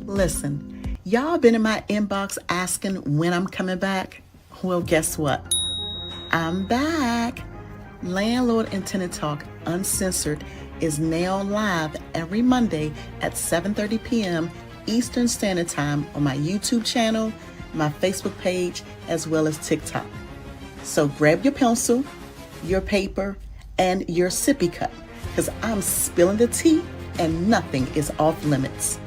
Listen, y'all been in my inbox asking when I'm coming back? Well, guess what? I'm back. Landlord and Tenant Talk Uncensored is now live every Monday at 7:30 p.m. Eastern Standard Time on my YouTube channel, my Facebook page, as well as TikTok. So grab your pencil, your paper, and your sippy cup, because I'm spilling the tea and nothing is off limits.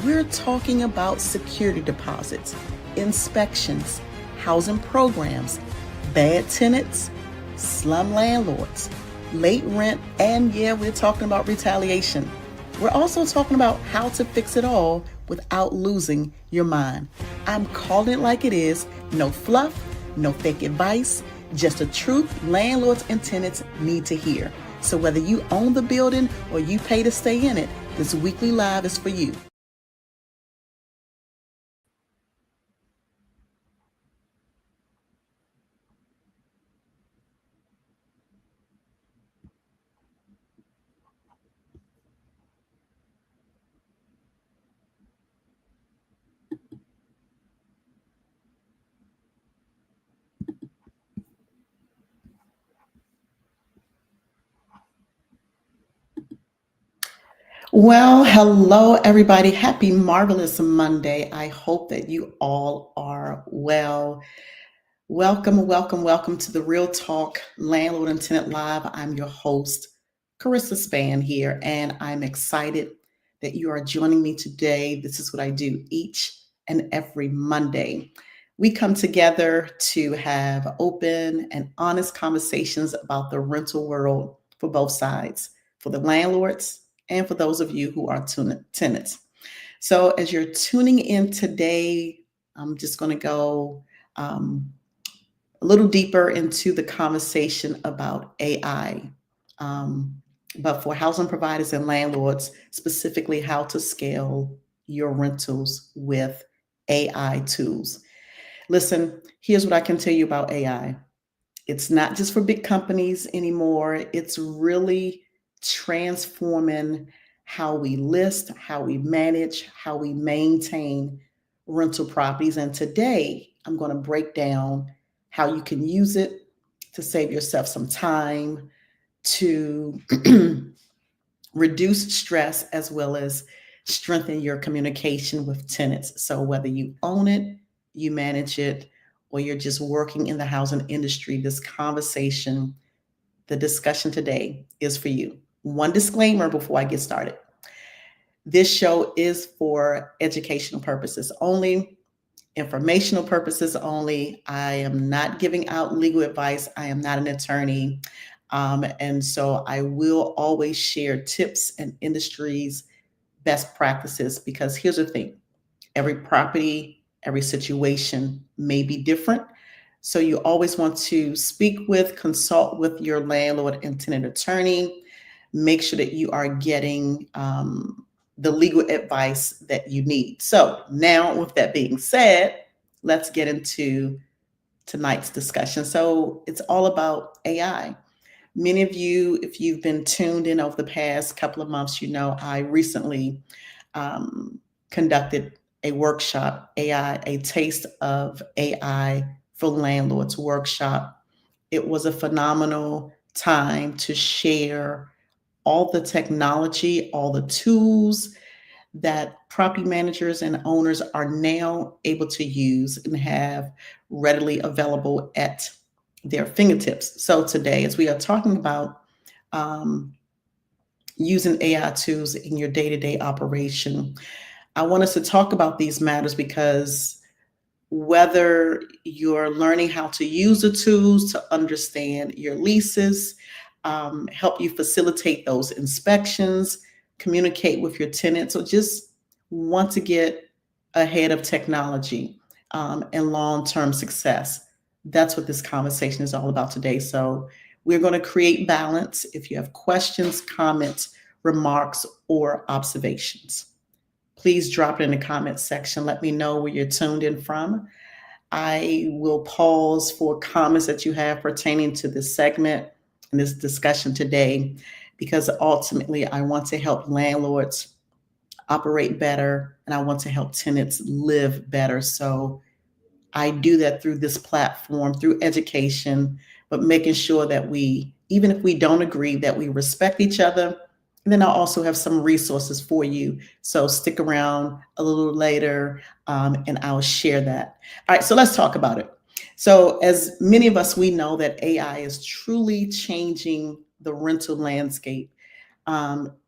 We're talking about security deposits, inspections, housing programs, bad tenants, slum landlords, late rent, and yeah, we're talking about retaliation. We're also talking about how to fix it all without losing your mind. I'm calling it like it is. No fluff, no fake advice, just the truth landlords and tenants need to hear. So whether you own the building or you pay to stay in it, this weekly live is for you. Well, hello, everybody. Happy Marvelous Monday. I hope that you all are well. Welcome, welcome, welcome to the Real Talk Landlord and Tenant Live. I'm your host, Karissa Spann here, and I'm excited that you are joining me today. This is what I do each and every Monday. We come together to have open and honest conversations about the rental world for both sides, for the landlords and for those of you who are tenants. So, as you're tuning in today, I'm just going to go a little deeper into the conversation about AI, but for housing providers and landlords, specifically how to scale your rentals with AI tools. Listen, here's what I can tell you about AI. It's not just for big companies anymore. It's really transforming how we list, how we manage, how we maintain rental properties. And today, I'm going to break down how you can use it to save yourself some time, to reduce stress, as well as strengthen your communication with tenants. So, whether you own it, you manage it, or you're just working in the housing industry, this conversation, the discussion today is for you. One disclaimer before I get started: this show is for educational purposes only, informational purposes only. I am not giving out legal advice. I am not an attorney. And so I will always share tips and industries best practices, because here's the thing: every property, every situation may be different. So you always want to consult with your landlord and tenant attorney. Make sure that you are getting the legal advice that you need. So now, with that being said, let's get into tonight's discussion. So it's all about AI. Many of you, if you've been tuned in over the past couple of months, you know I recently conducted a workshop, AI, a taste of AI for landlords workshop. It was a phenomenal time to share all the technology, all the tools that property managers and owners are now able to use and have readily available at their fingertips. So today, as we are talking about um, using AI tools in your day-to-day operation, I want us to talk about these matters because whether you're learning how to use the tools to understand your leases, help you facilitate those inspections, communicate with your tenants, or just want to get ahead of technology and long term success. That's what this conversation is all about today. So, we're going to create balance. If you have questions, comments, remarks, or observations, please drop it in the comments section. Let me know where you're tuned in from. I will pause for comments that you have pertaining to this segment and this discussion today, because ultimately I want to help landlords operate better, and I want to help tenants live better. So I do that through this platform, through education, but making sure that we, even if we don't agree, that we respect each other. And then I'll also have some resources for you. So stick around a little later, and I'll share that. All right, so let's talk about it. So as many of us, we know that AI is truly changing the rental landscape.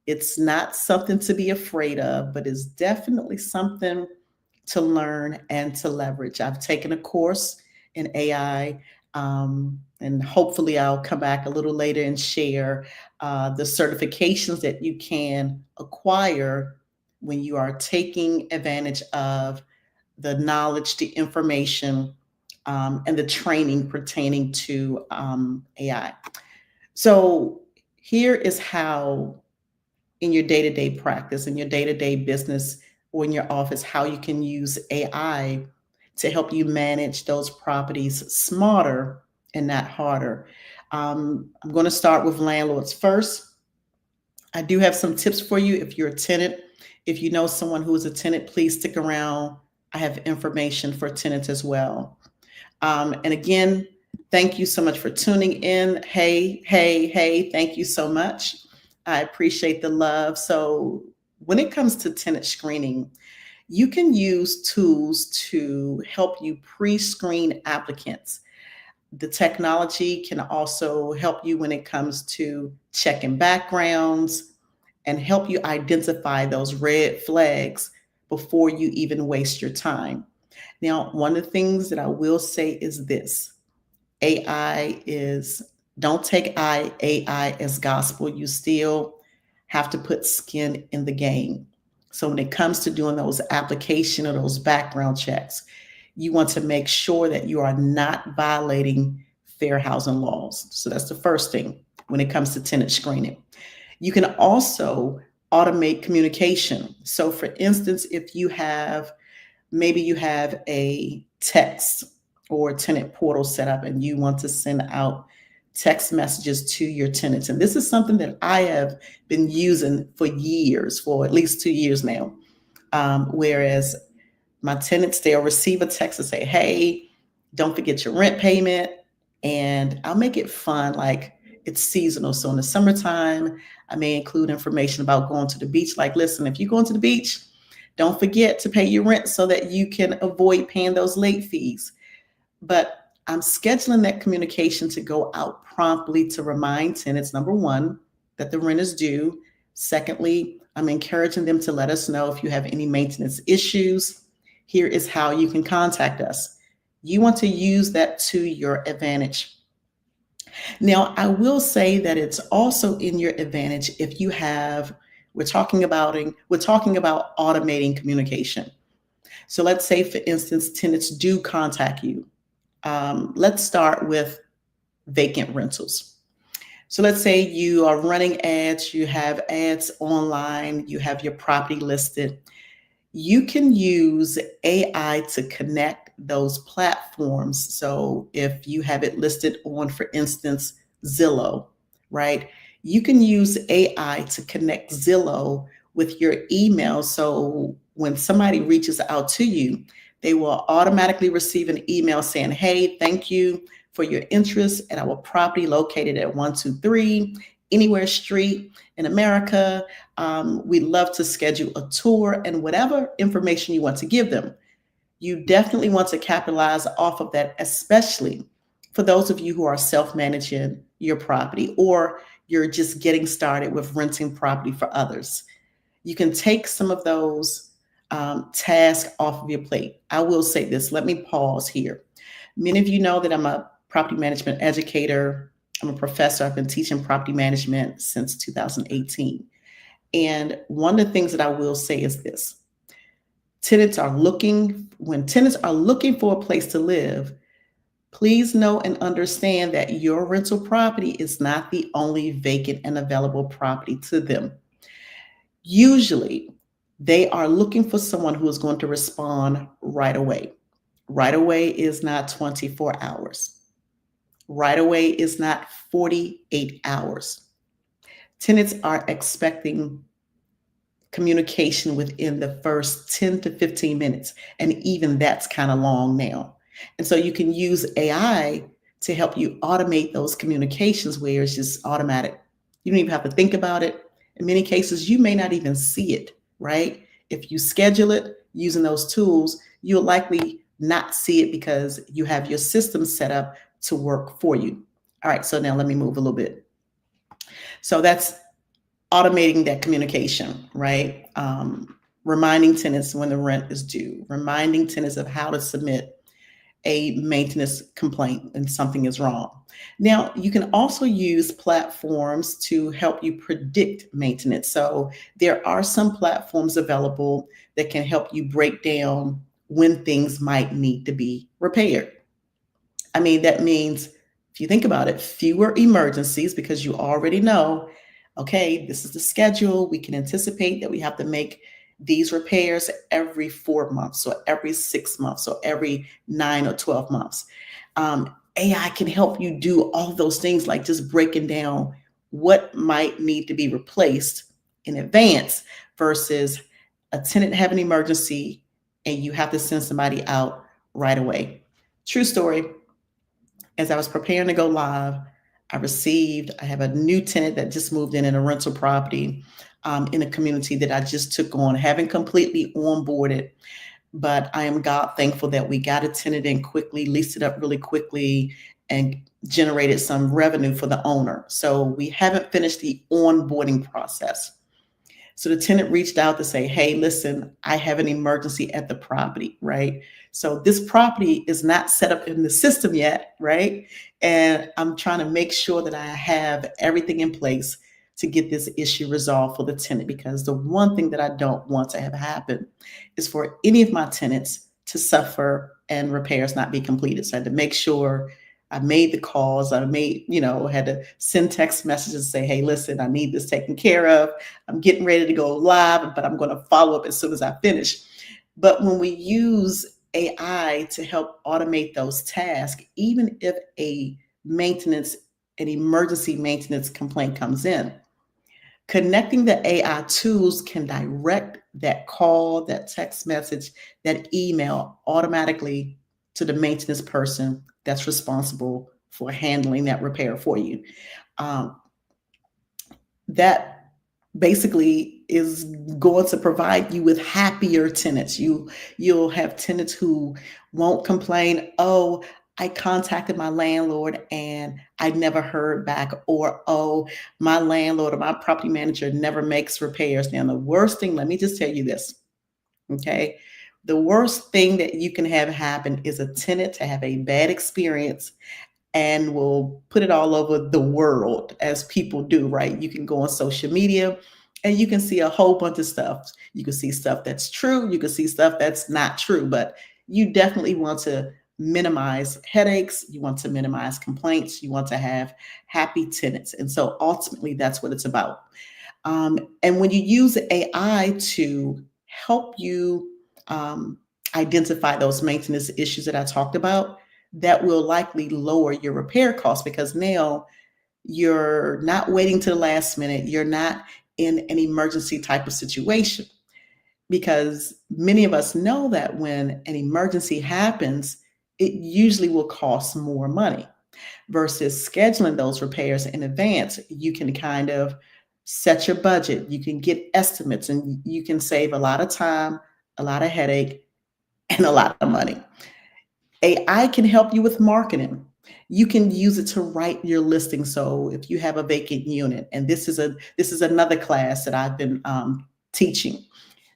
It's not something to be afraid of, but it's definitely something to learn and to leverage. I've taken a course in AI, and hopefully I'll come back a little later and share the certifications that you can acquire when you are taking advantage of the knowledge, the information, and the training pertaining to AI. So here is how, in your day-to-day practice, in your day-to-day business, or in your office, how you can use AI to help you manage those properties smarter and not harder. I'm going to start with landlords first. I do have some tips for you if you're a tenant. If you know someone who is a tenant, please stick around. I have information for tenants as well. And again, thank you so much for tuning in. Hey, hey, hey, thank you so much. I appreciate the love. So, when it comes to tenant screening, you can use tools to help you pre screen applicants. The technology can also help you when it comes to checking backgrounds and help you identify those red flags before you even waste your time. Now, one of the things that I will say is this: AI is, don't take AI as gospel. You still have to put skin in the game. So when it comes to doing those application or those background checks, you want to make sure that you are not violating fair housing laws. So that's the first thing when it comes to tenant screening. You can also automate communication. So for instance, if you have, maybe you have a text or tenant portal set up and you want to send out text messages to your tenants. And this is something that I have been using for years, for at least 2 years now. Whereas my tenants, they'll receive a text and say, hey, don't forget your rent payment. And I'll make it fun, like it's seasonal. So in the summertime, I may include information about going to the beach. Like, listen, if you're going to the beach, don't forget to pay your rent so that you can avoid paying those late fees. But I'm scheduling that communication to go out promptly to remind tenants, number one, that the rent is due. Secondly, I'm encouraging them to let us know if you have any maintenance issues. Here is how you can contact us. You want to use that to your advantage. Now, I will say that it's also in your advantage if you have, we're talking about automating communication. So let's say, for instance, tenants do contact you. Let's start with vacant rentals. So let's say you are running ads, you have ads online, you have your property listed. You can use AI to connect those platforms. So if you have it listed on, for instance, Zillow, right? You can use AI to connect Zillow with your email. So when somebody reaches out to you, they will automatically receive an email saying, hey, thank you for your interest at our property located at 123 Anywhere Street in America. We'd love to schedule a tour, and whatever information you want to give them. You definitely want to capitalize off of that, especially for those of you who are self-managing your property or you're just getting started with renting property for others. You can take some of those tasks off of your plate. I will say this, let me pause here. Many of you know that I'm a property management educator. I'm a professor. I've been teaching property management since 2018. And one of the things that I will say is this: when tenants are looking for a place to live, please know and understand that your rental property is not the only vacant and available property to them. Usually, they are looking for someone who is going to respond right away. Right away is not 24 hours. Right away is not 48 hours. Tenants are expecting communication within the first 10 to 15 minutes. And even that's kind of long now. And so you can use AI to help you automate those communications where it's just automatic. You don't even have to think about it. In many cases, you may not even see it, right? If you schedule it using those tools, you'll likely not see it because you have your system set up to work for you. All right, so now let me move a little bit. So that's automating that communication, right? Reminding tenants when the rent is due, reminding tenants of how to submit a maintenance complaint and something is wrong. Now, you can also use platforms to help you predict maintenance. So there are some platforms available that can help you break down when things might need to be repaired. I mean, that means if you think about it, fewer emergencies because you already know, okay, this is the schedule. We can anticipate that we have to make these repairs every 4 months or every 6 months or every 9 or 12 months. AI can help you do all those things, like just breaking down what might need to be replaced in advance versus a tenant have an emergency and you have to send somebody out right away. True story. As I was preparing to go live, I have a new tenant that just moved in a rental property in a community that I just took on, haven't completely onboarded, but I am God thankful that we got a tenant in quickly, leased it up really quickly, and generated some revenue for the owner. So we haven't finished the onboarding process. So the tenant reached out to say, hey, listen, I have an emergency at the property, right? So this property is not set up in the system yet, right? And I'm trying to make sure that I have everything in place to get this issue resolved for the tenant, because the one thing that I don't want to have happen is for any of my tenants to suffer and repairs not be completed. So I had to make sure I made the calls. I had to send text messages and say, hey, listen, I need this taken care of. I'm getting ready to go live, but I'm going to follow up as soon as I finish. But when we use AI to help automate those tasks, even if an emergency maintenance complaint comes in, connecting the AI tools can direct that call, that text message, that email automatically to the maintenance person that's responsible for handling that repair for you. That basically is going to provide you with happier tenants. You'll have tenants who won't complain, oh, I contacted my landlord and I never heard back, or oh, my landlord or my property manager never makes repairs. Now, the worst thing, let me just tell you this, okay? The worst thing that you can have happen is a tenant to have a bad experience and will put it all over the world, as people do, right? You can go on social media and you can see a whole bunch of stuff. You can see stuff that's true, you can see stuff that's not true, but you definitely want to minimize headaches, you want to minimize complaints, you want to have happy tenants. And so ultimately, that's what it's about. And when you use AI to help you identify those maintenance issues that I talked about, that will likely lower your repair costs, because now you're not waiting to the last minute. You're not in an emergency type of situation, because many of us know that when an emergency happens, it usually will cost more money versus scheduling those repairs in advance. You can kind of set your budget, you can get estimates, and you can save a lot of time, a lot of headache, and a lot of money. AI can help you with marketing. You can use it to write your listing. So if you have a vacant unit, and this is another class that I've been teaching,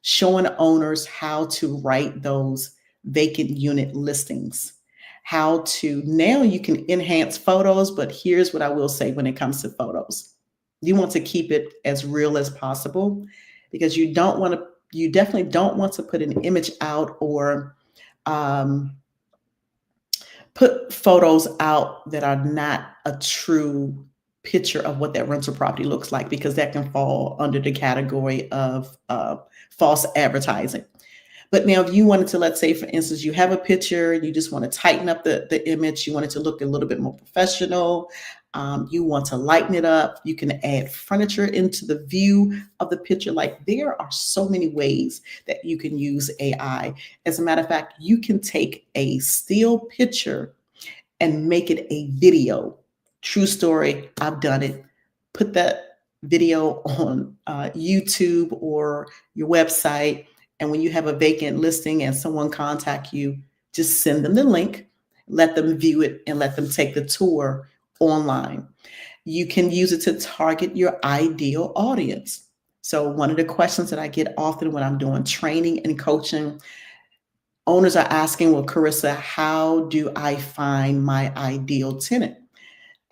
showing owners how to write those vacant unit listings. Now you can enhance photos, but here's what I will say when it comes to photos. You want to keep it as real as possible, because you definitely don't want to put an image out or put photos out that are not a true picture of what that rental property looks like, because that can fall under the category of false advertising. But now if you wanted to, let's say, for instance, you have a picture, you just want to tighten up the image, you want it to look a little bit more professional, you want to lighten it up, you can add furniture into the view of the picture. Like, there are so many ways that you can use AI. As a matter of fact, you can take a still picture and make it a video. True story, I've done it. Put that video on YouTube or your website. And when you have a vacant listing and someone contact you, just send them the link, let them view it, and let them take the tour online. You can use it to target your ideal audience. So one of the questions that I get often when I'm doing training and coaching, owners are asking, well, Karissa, how do I find my ideal tenant?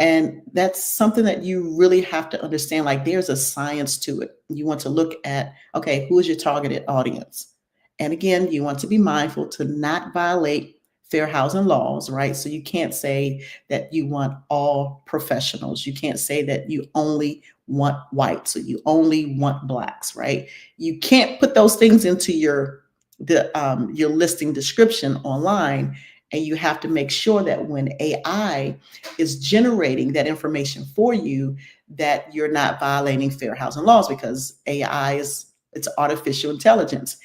And that's something that you really have to understand. Like, there's a science to it. You want to look at, okay, who is your targeted audience? And again, you want to be mindful to not violate fair housing laws, right? So you can't say that you want all professionals. You can't say that you only want whites or you only want blacks, right? You can't put those things into your listing description online. And you have to make sure that when AI is generating that information for you, that you're not violating fair housing laws, because AI it's artificial intelligence,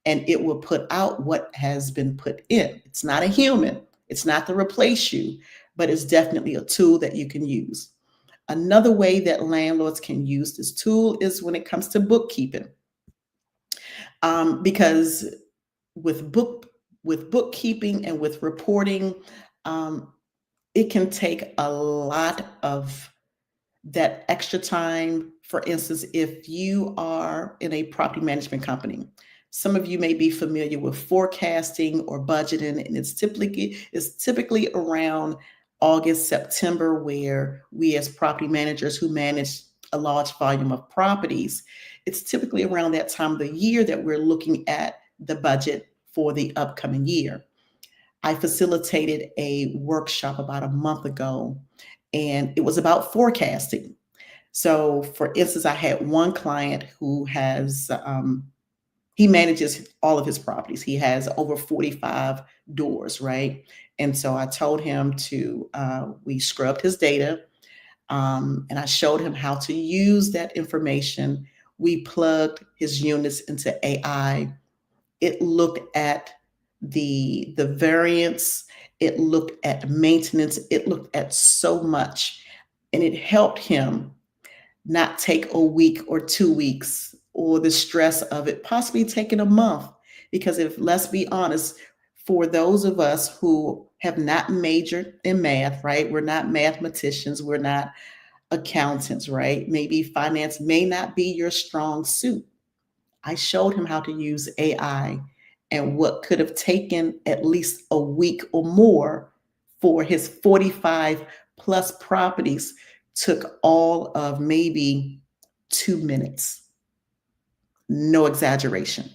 and it will put out what has been put in. It's not a human. It's not to replace you, but it's definitely a tool that you can use. Another way that landlords can use this tool is when it comes to bookkeeping, because with bookkeeping and with reporting, um, it can take a lot of that extra time. For instance, if you are in a property management company, some of you may be familiar with forecasting or budgeting, and it's typically around August, September, where we as property managers who manage a large volume of properties, it's typically around that time of the year that we're looking at the budget for the upcoming year. I facilitated a workshop about a month ago, and it was about forecasting. So, for instance, I had one client who he manages all of his properties. He has over 45 doors, right? And so I told him we scrubbed his data, and I showed him how to use that information. We plugged his units into AI. It looked at the variance, it looked at maintenance, it looked at so much, and it helped him not take a week or 2 weeks or the stress of it possibly taking a month. Because, if let's be honest, for those of us who have not majored in math, right? We're not mathematicians, we're not accountants, right? Maybe finance may not be your strong suit. I showed him how to use AI, and what could have taken at least a week or more for his 45 plus properties took all of maybe 2 minutes. No exaggeration.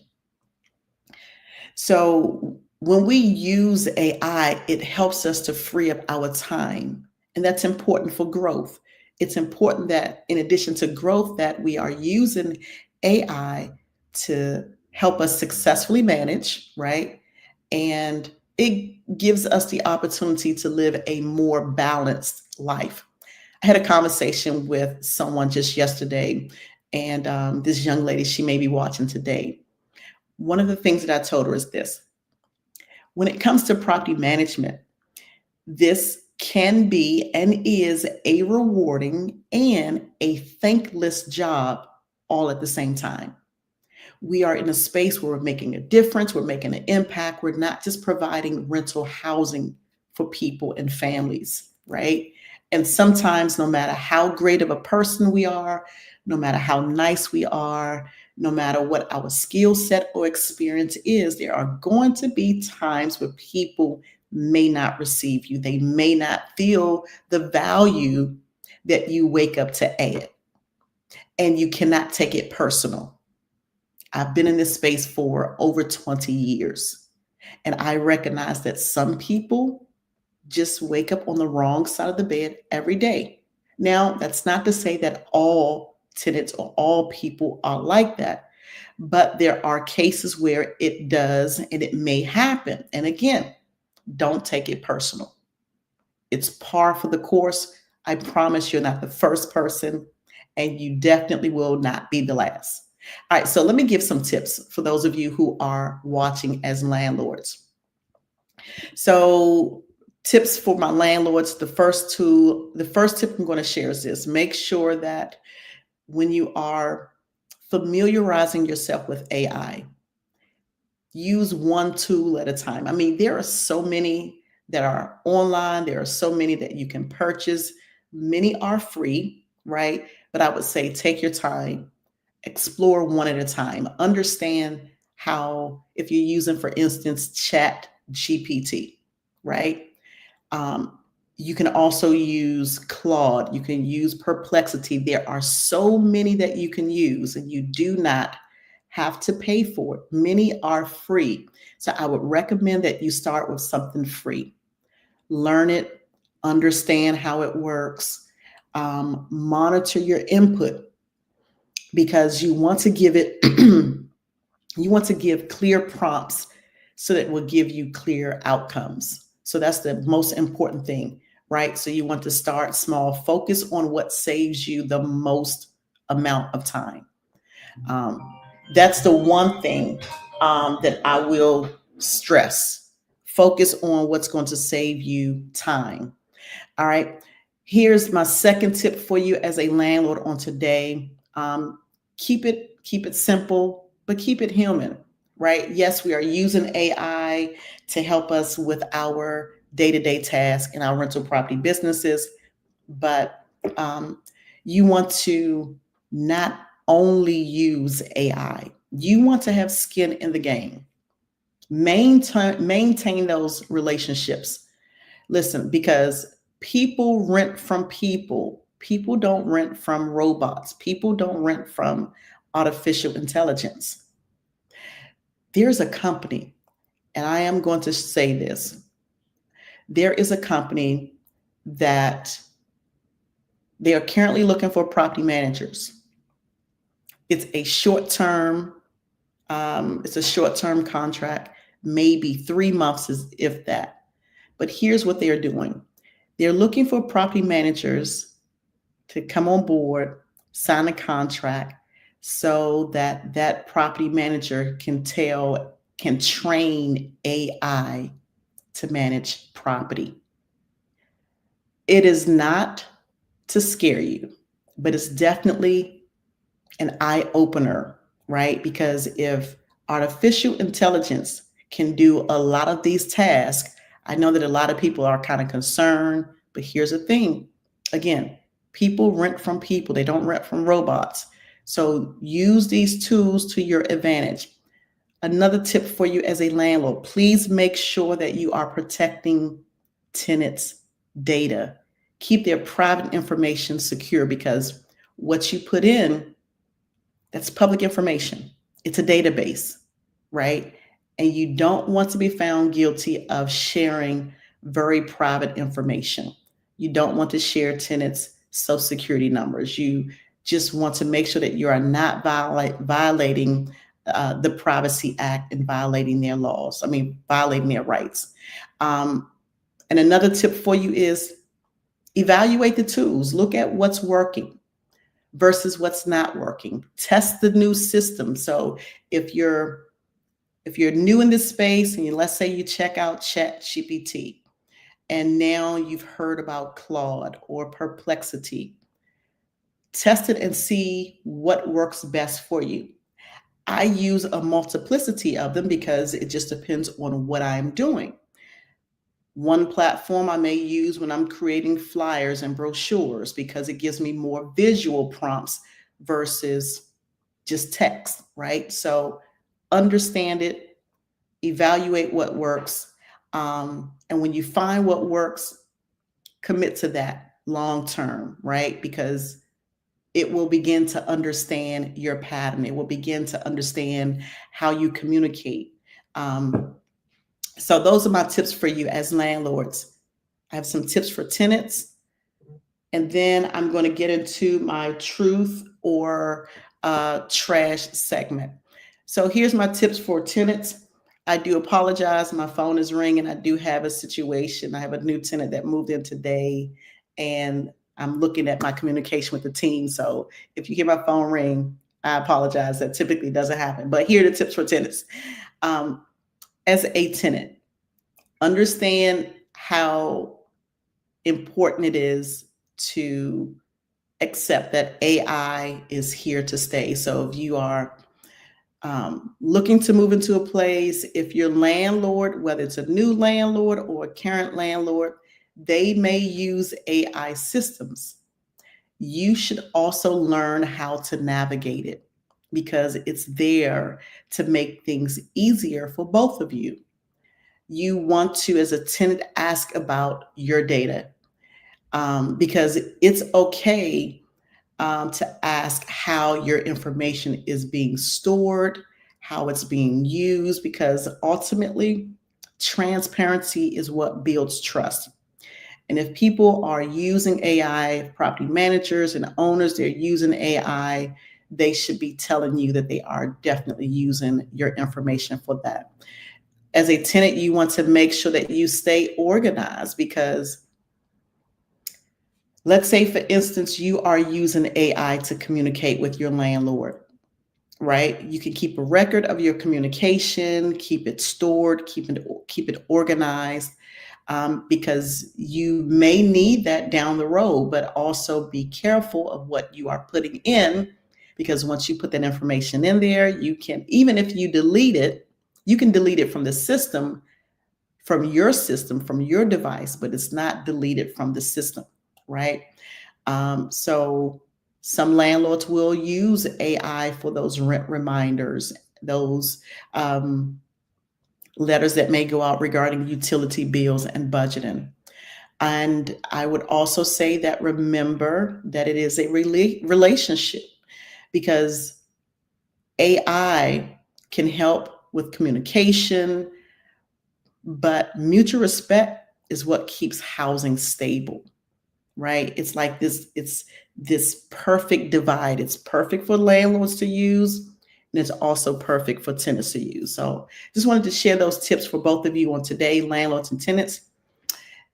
So when we use AI, it helps us to free up our time. And that's important for growth. It's important that, in addition to growth, that we are using AI to help us successfully manage, right? And it gives us the opportunity to live a more balanced life. I had a conversation with someone just yesterday, and this young lady, she may be watching today. One of the things that I told her is this: when it comes to property management, this can be and is a rewarding and a thankless job all at the same time. We are in a space where we're making a difference, we're making an impact. We're not just providing rental housing for people and families, right? And sometimes, no matter how great of a person we are, no matter how nice we are, no matter what our skill set or experience is, there are going to be times where people may not receive you. They may not feel the value that you wake up to add, and you cannot take it personal. I've been in this space for over 20 years, and I recognize that some people just wake up on the wrong side of the bed every day. Now, that's not to say that all tenants or all people are like that, but there are cases where it does and it may happen. And again, don't take it personal. It's par for the course. I promise you're not the first person, and you definitely will not be the last. All right, so let me give some tips for those of you who are watching as landlords. So, tips for my landlords, the first tip I'm going to share is this: make sure that when you are familiarizing yourself with AI, use one tool at a time. I mean, there are so many that are online, there are so many that you can purchase. Many are free, right? But I would say take your time, explore one at a time, understand how, if you're using, for instance, Chat GPT, right? Um, you can also use Claude, you can use Perplexity. There are so many that you can use, and you do not have to pay for it. Many are free. So I would recommend that you start with something free. Learn it, understand how it works, monitor your input, because you want to give it, you want to give clear prompts so that it will give you clear outcomes. So that's the most important thing, right? So you want to start small, focus on what saves you the most amount of time. Um, that's the one thing that I will stress. Focus on what's going to save you time. All right. Here's my second tip for you as a landlord on today. Keep it simple, but keep it human. Right? Yes, we are using AI to help us with our day-to-day tasks in our rental property businesses, but you want to not only use AI, you want to have skin in the game. Maintain those relationships. Listen, because people rent from people. People don't rent from robots. People don't rent from artificial intelligence. There's a company, and I am going to say this. There is a company that they are currently looking for property managers. It's a short-term, contract, maybe 3 months, if that. But here's what they're doing. They're looking for property managers to come on board, sign a contract, so that that property manager can train AI to manage property. It is not to scare you, but it's definitely an eye opener, right? Because if artificial intelligence can do a lot of these tasks, I know that a lot of people are kind of concerned, but here's the thing. Again, people rent from people, they don't rent from robots. So use these tools to your advantage. Another tip for you as a landlord: please make sure that you are protecting tenants' data. Keep their private information secure, because what you put in, that's public information. It's a database, right? And you don't want to be found guilty of sharing very private information. You don't want to share tenants' social security numbers. You just want to make sure that you are not violating the Privacy Act and violating their laws. I mean, violating their rights. And another tip for you is evaluate the tools. Look at what's working versus what's not working. Test the new system. So if you're new in this space, and let's say you check out Chat GPT, and now you've heard about Claude or Perplexity, test it and see what works best for you. I use a multiplicity of them because it just depends on what I'm doing. One platform I may use when I'm creating flyers and brochures, because it gives me more visual prompts versus just text, right? So understand it, evaluate what works. And when you find what works, commit to that long term, right? Because it will begin to understand your pattern. It will begin to understand how you communicate. So those are my tips for you as landlords. I have some tips for tenants, and then I'm going to get into my truth or trash segment. So here's my tips for tenants. I do apologize. My phone is ringing. I do have a situation. I have a new tenant that moved in today, and I'm looking at my communication with the team. So if you hear my phone ring, I apologize. That typically doesn't happen. But here are the tips for tenants. Um, as a tenant, understand how important it is to accept that AI is here to stay. So if you are looking to move into a place, if your landlord, whether it's a new landlord or a current landlord, they may use AI systems. You should also learn how to navigate it because it's there to make things easier for both of you. You want to, as a tenant, ask about your data because it's okay to ask how your information is being stored, how it's being used, because ultimately, transparency is what builds trust. And if people are using AI, property managers and owners, they're using AI, they should be telling you that they are definitely using your information for that. As a tenant, you want to make sure that you stay organized because let's say, for instance, you are using AI to communicate with your landlord, right? You can keep a record of your communication, keep it stored, keep it organized, because you may need that down the road. But also be careful of what you are putting in, because once you put that information in there, you can, even if you delete it, you can delete it from the system, from your device, but it's not deleted from the system, right? So some landlords will use AI for those rent reminders, those letters that may go out regarding utility bills and budgeting. And I would also say that remember that it is a relationship, because AI can help with communication, but mutual respect is what keeps housing stable, right? It's like this perfect divide. It's perfect for landlords to use, and it's also perfect for tenants to use. So just wanted to share those tips for both of you on today, landlords and tenants.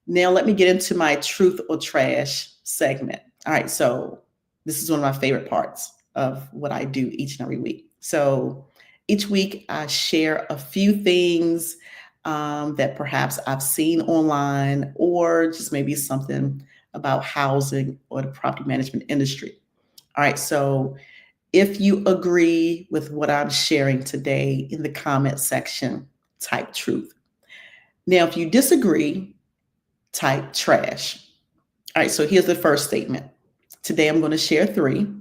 Now let me get into my truth or trash segment. All right, so this is one of my favorite parts of what I do each and every week. So each week I share a few things that perhaps I've seen online, or just maybe something about housing or the property management industry. All right, so if you agree with what I'm sharing today in the comment section, type truth. Now, if you disagree, type trash. All right, so here's the first statement. Today I'm going to share three.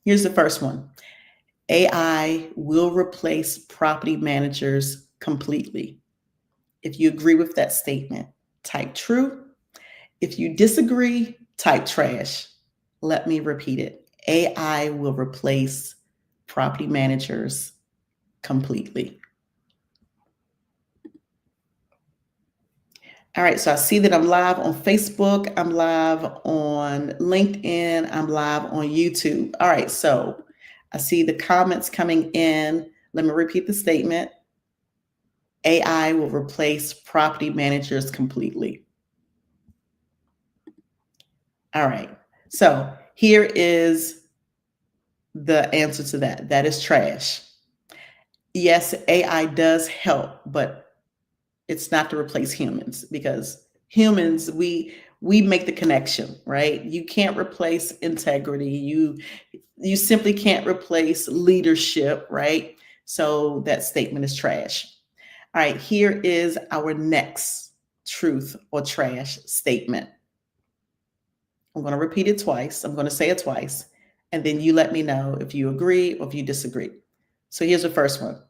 Here's the first one. AI will replace property managers completely. If you agree with that statement, type true. If you disagree, type trash. Let me repeat it. AI will replace property managers completely. All right, so I see that I'm live on Facebook, I'm live on LinkedIn, I'm live on YouTube. All right, so I see the comments coming in. Let me repeat the statement. AI will replace property managers completely. All right, so here is the answer to that. That is trash. Yes, AI does help, but it's not to replace humans, because humans, we make the connection, right? You can't replace integrity. You simply can't replace leadership, right? So that statement is trash. All right, here is our next truth or trash statement. I'm going to repeat it twice. I'm going to say it twice, and then you let me know if you agree or if you disagree. So here's the first one.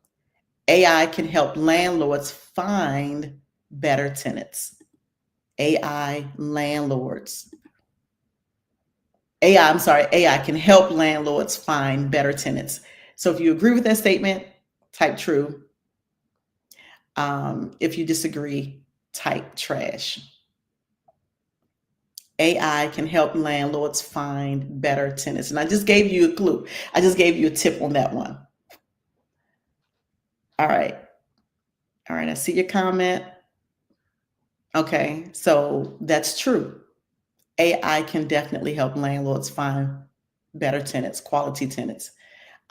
AI can help landlords find better tenants. AI landlords. AI can help landlords find better tenants. So if you agree with that statement, type true. If you disagree, type trash. AI can help landlords find better tenants. And I just gave you a clue. I just gave you a tip on that one. All right. All right. I see your comment. Okay. So that's true. AI can definitely help landlords find better tenants, quality tenants.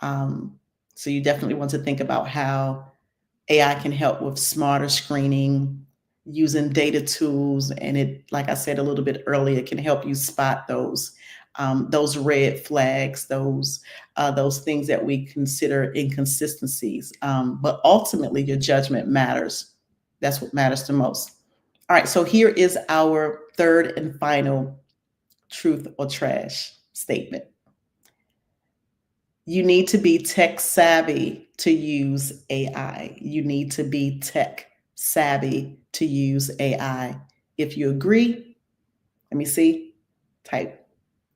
Um, so you definitely want to think about how AI can help with smarter screening, using data tools, and it, like I said a little bit earlier, it can help you spot those red flags, those things that we consider inconsistencies. But ultimately, your judgment matters. That's what matters the most. All right, so here is our third and final truth or trash statement. You need to be tech savvy to use AI. You need to be tech savvy to use AI. If you agree, let me see, type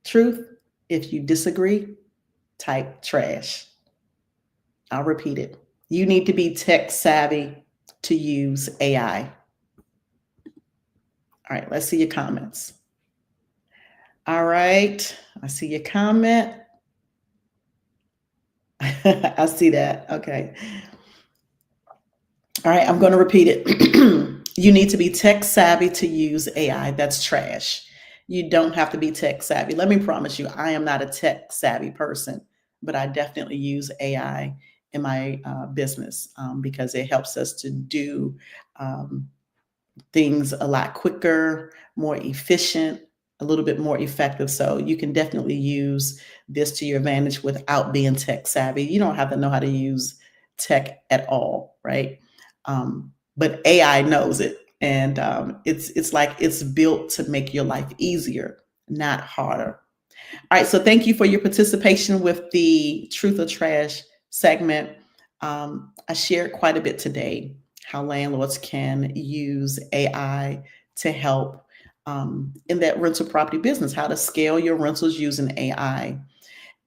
truth. If you disagree, type trash. I'll repeat it. You need to be tech savvy to use AI. All right, let's see your comments. All right, I see your comment. I see that. Okay. All right, I'm going to repeat it. You need to be tech savvy to use AI. That's trash. You don't have to be tech savvy. Let me promise you, I am not a tech savvy person, but I definitely use AI in my business because it helps us to do um, things a lot quicker, more efficient, a little bit more effective. So you can definitely use this to your advantage without being tech savvy. You don't have to know how to use tech at all, right? But AI knows it, and it's like it's built to make your life easier, not harder. All right, so thank you for your participation with the Truth or Trash segment. I shared quite a bit today how landlords can use AI to help in that rental property business, how to scale your rentals using AI.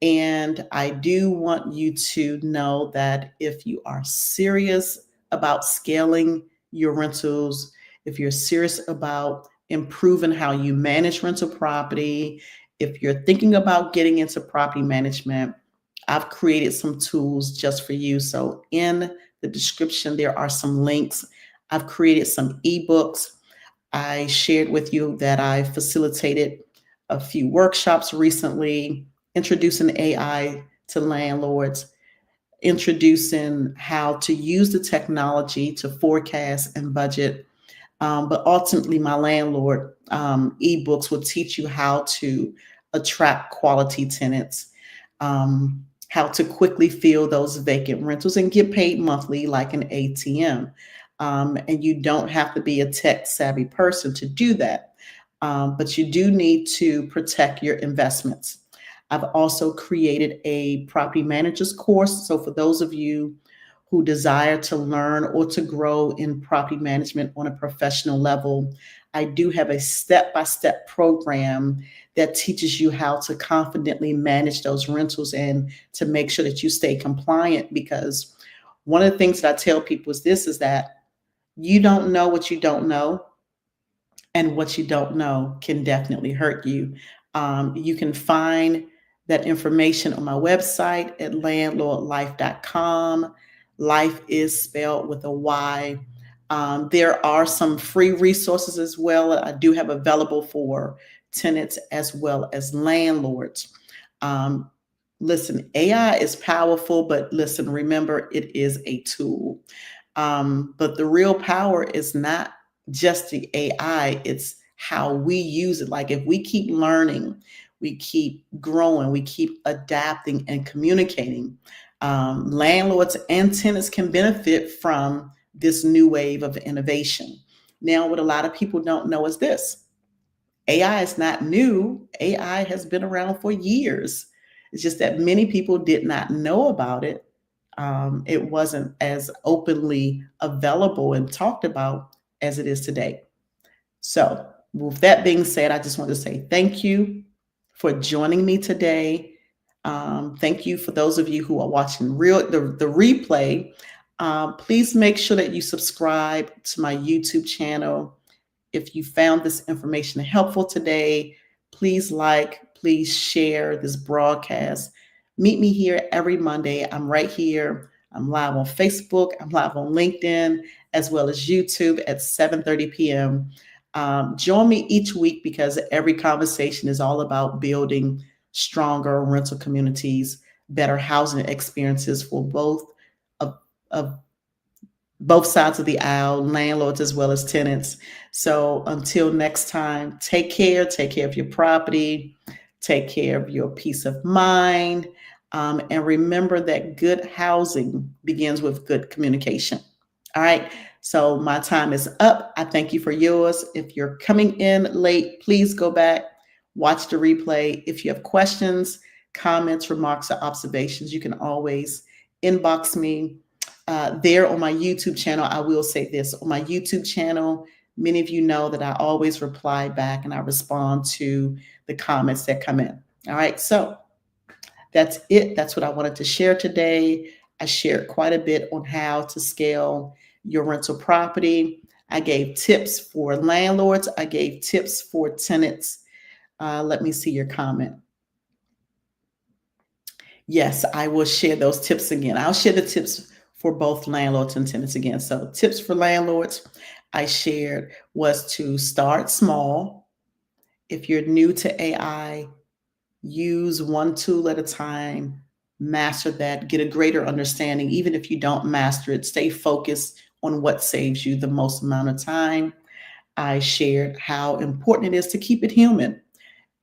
And I do want you to know that if you are serious about scaling your rentals, if you're serious about improving how you manage rental property, if you're thinking about getting into property management, I've created some tools just for you. So in the description, there are some links. I've created some ebooks. I shared with you that I facilitated a few workshops recently, introducing AI to landlords, introducing how to use the technology to forecast and budget. But ultimately, my landlord ebooks will teach you how to attract quality tenants, how to quickly fill those vacant rentals and get paid monthly like an ATM. And you don't have to be a tech savvy person to do that. But you do need to protect your investments. I've also created a property manager's course. So for those of you who desire to learn or to grow in property management on a professional level, I do have a step-by-step program that teaches you how to confidently manage those rentals and to make sure that you stay compliant. Because one of the things that I tell people is this, is that you don't know what you don't know, and what you don't know can definitely hurt you. You can find that information on my website at landlordlife.com. Life is spelled with a Y. There are some free resources as well. I do have available for tenants as well as landlords. Um, Listen, AI is powerful, but listen, remember, it is a tool. But the real power is not just the AI, it's how we use it. Like if we keep learning, we keep growing, we keep adapting and communicating, landlords and tenants can benefit from this new wave of innovation. Now, what a lot of people don't know is this: AI is not new. AI has been around for years. It's just that many people did not know about it. It wasn't as openly available and talked about as it is today. So, with that being said, I just want to say thank you for joining me today. Thank you for those of you who are watching the replay. Please make sure that you subscribe to my YouTube channel. If you found this information helpful today, please please share this broadcast. Meet me here every Monday. I'm right here. I'm live on Facebook. I'm live on LinkedIn, as well as YouTube at 7:30 p.m. Join me each week because every conversation is all about building stronger rental communities, better housing experiences for of, of both sides of the aisle, landlords as well as tenants. So until next time, take care of your property, take care of your peace of mind, and remember that good housing begins with good communication. All right. So my time is up. I thank you for yours. If you're coming in late, please go back, watch the replay. If you have questions, comments, remarks, or observations, you can always inbox me there on my YouTube channel. I will say this on my YouTube channel, many of you know that I always reply back and I respond to the comments that come in. All right. So that's it. That's what I wanted to share today. I shared quite a bit on how to scale your rental property. I gave tips for landlords. I gave tips for tenants. Let me see your comment. Yes, I will share those tips again. I'll share the tips for both landlords and tenants again. So, tips for landlords I shared was to start small. If you're new to AI, use one tool at a time, master that, get a greater understanding. Even if you don't master it, stay focused on what saves you the most amount of time. I shared how important it is to keep it human.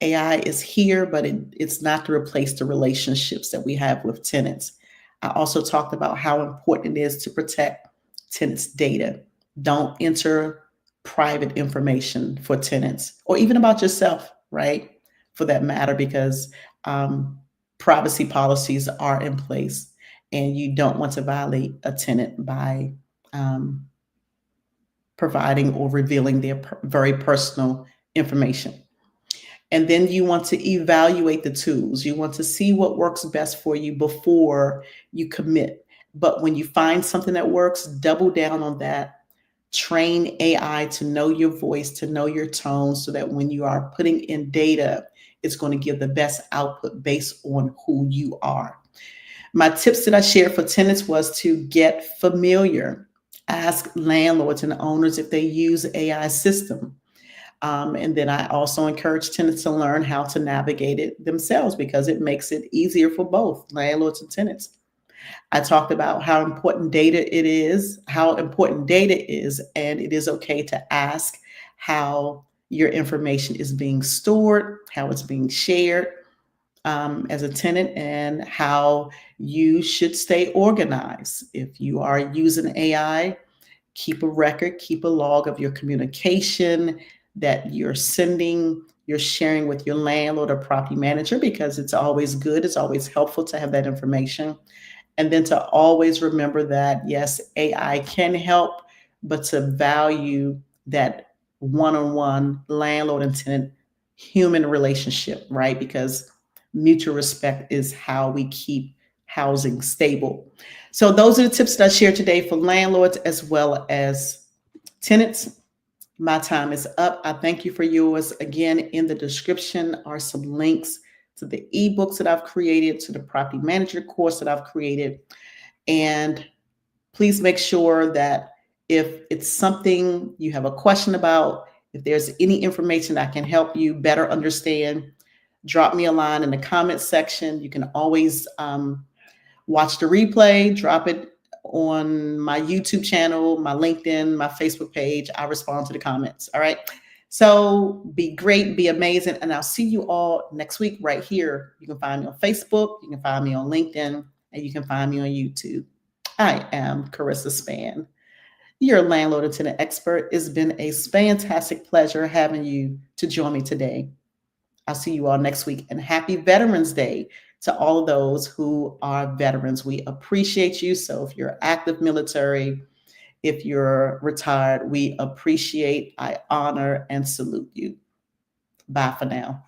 AI is here, but it's not to replace the relationships that we have with tenants. I also talked about how important it is to protect tenants' data. Don't enter private information for tenants or even about yourself, right? For that matter, because privacy policies are in place and you don't want to violate a tenant by um, providing or revealing their very personal information. And then you want to evaluate the tools. You want to see what works best for you before you commit. But when you find something that works, double down on that. Train AI to know your voice, to know your tone, so that when you are putting in data, it's going to give the best output based on who you are. My tips that I shared for tenants was to get familiar. Ask landlords and owners if they use AI system. And then I also encourage tenants to learn how to navigate it themselves because it makes it easier for both landlords and tenants. I talked about how important data is, and it is okay to ask how your information is being stored, how it's being shared as a tenant, and how you should stay organized. If you are using AI, keep a record, keep a log of your communication that you're sharing with your landlord or property manager, because it's always good, it's always helpful to have that information. And then to always remember that, yes, AI can help, but to value that one-on-one landlord and tenant human relationship, right? Because mutual respect is how we keep housing stable. So those are the tips that I shared today for landlords as well as tenants. My time is up. I thank you for yours. Again, in the description are some links to the ebooks that I've created, to the property manager course that I've created. And please make sure that if it's something you have a question about, if there's any information that can help you better understand, drop me a line in the comments section. You can always watch the replay, drop it on my YouTube channel, my LinkedIn, my Facebook page. I respond to the comments. All right. So be great, be amazing. And I'll see you all next week right here. You can find me on Facebook, you can find me on LinkedIn, and you can find me on YouTube. I am Karissa Spann, your landlord and tenant expert. It's been a fantastic pleasure having you to join me today. I'll see you all next week, and happy Veterans Day to all of those who are veterans. We appreciate you. So if you're active military, if you're retired, we appreciate, I honor, and salute you. Bye for now.